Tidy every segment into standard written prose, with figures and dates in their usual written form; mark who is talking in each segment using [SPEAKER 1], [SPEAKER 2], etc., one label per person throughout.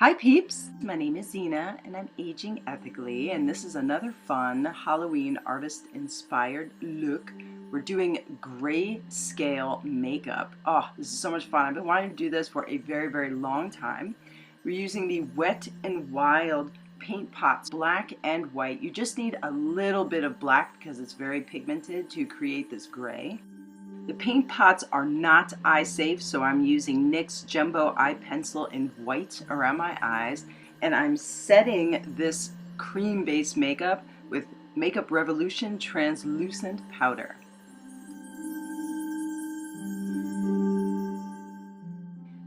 [SPEAKER 1] Hi peeps, my name is Zina and I'm aging ethically, and this is another fun Halloween artist inspired look. We're doing grayscale makeup. Oh, this is so much fun. I've been wanting to do this for a very long time. We're using the Wet n Wild paint pots, black and white. You just need a little bit of black because it's very pigmented to create this gray. The paint pots are not eye safe, so I'm using NYX Jumbo Eye Pencil in white around my eyes, and I'm setting this cream-based makeup with Makeup Revolution translucent powder.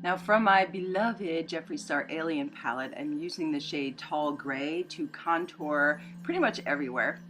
[SPEAKER 1] Now from my beloved Jeffree Star Alien palette, I'm using the shade Tall Gray to contour pretty much everywhere.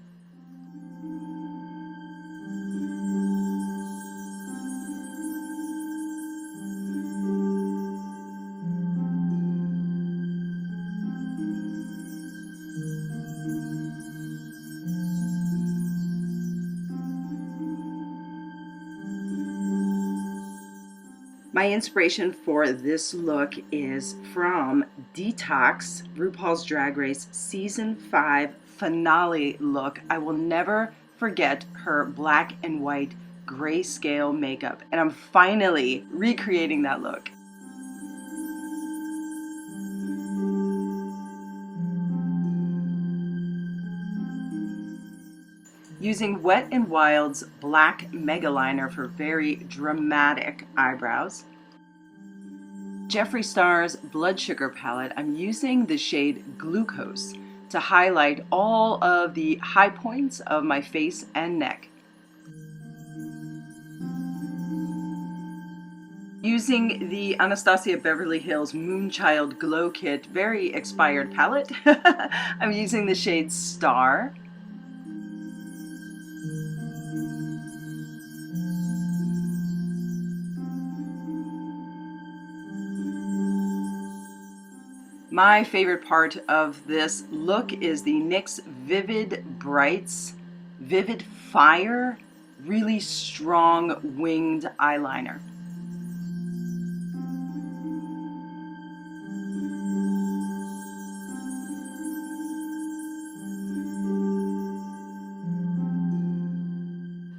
[SPEAKER 1] My inspiration for this look is from Detox, RuPaul's Drag Race Season 5 finale look. I will never forget her black and white grayscale makeup, and I'm finally recreating that look. Using Wet n Wild's black mega liner for very dramatic eyebrows. Jeffree Star's Blood Sugar palette, I'm using the shade Glucose to highlight all of the high points of my face and neck. Using the Anastasia Beverly Hills Moonchild Glow Kit, very expired palette, I'm using the shade Star. My favorite part of this look is the NYX Vivid Brights Vivid Fire, really strong winged eyeliner.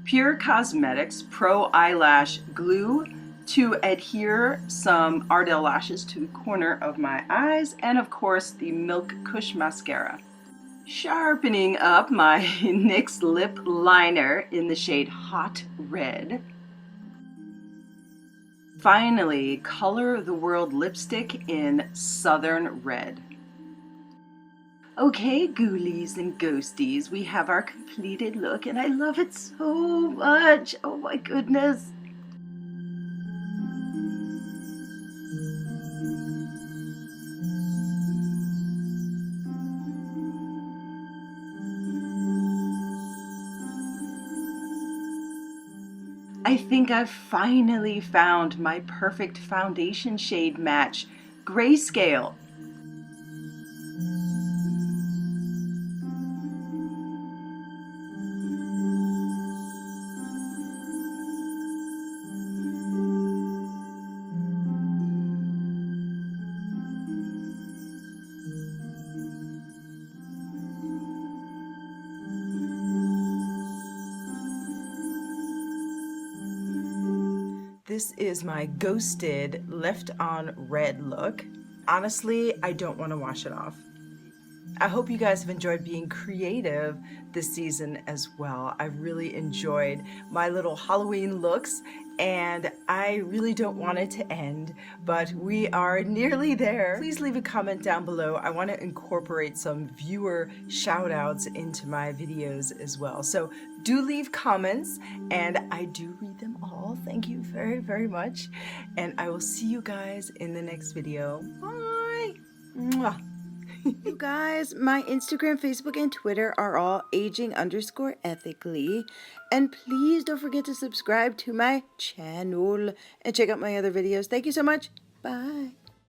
[SPEAKER 1] Pure Cosmetics Pro Eyelash Glue to adhere some Ardell lashes to the corner of my eyes, and of course the Milk Kush mascara. Sharpening up my NYX lip liner in the shade Hot Red. Finally, Color the World lipstick in Southern Red. Okay, Ghoulies and Ghosties, we have our completed look, and I love it so much. Oh my goodness. I think I've finally found my perfect foundation shade match, Grayscale. This is my ghosted left on red look. Honestly, I don't want to wash it off. I hope you guys have enjoyed being creative this season as well. I really enjoyed my little Halloween looks, and I really don't want it to end, but we are nearly there. Please leave a comment down below. I want to incorporate some viewer shout outs into my videos as well. So do leave comments, and I do read them all. Thank you very much, and I will see you guys in the next video. Bye! Mwah.
[SPEAKER 2] You guys, my Instagram, Facebook, and Twitter are all aging_ethically. And please don't forget to subscribe to my channel and check out my other videos. Thank you so much. Bye.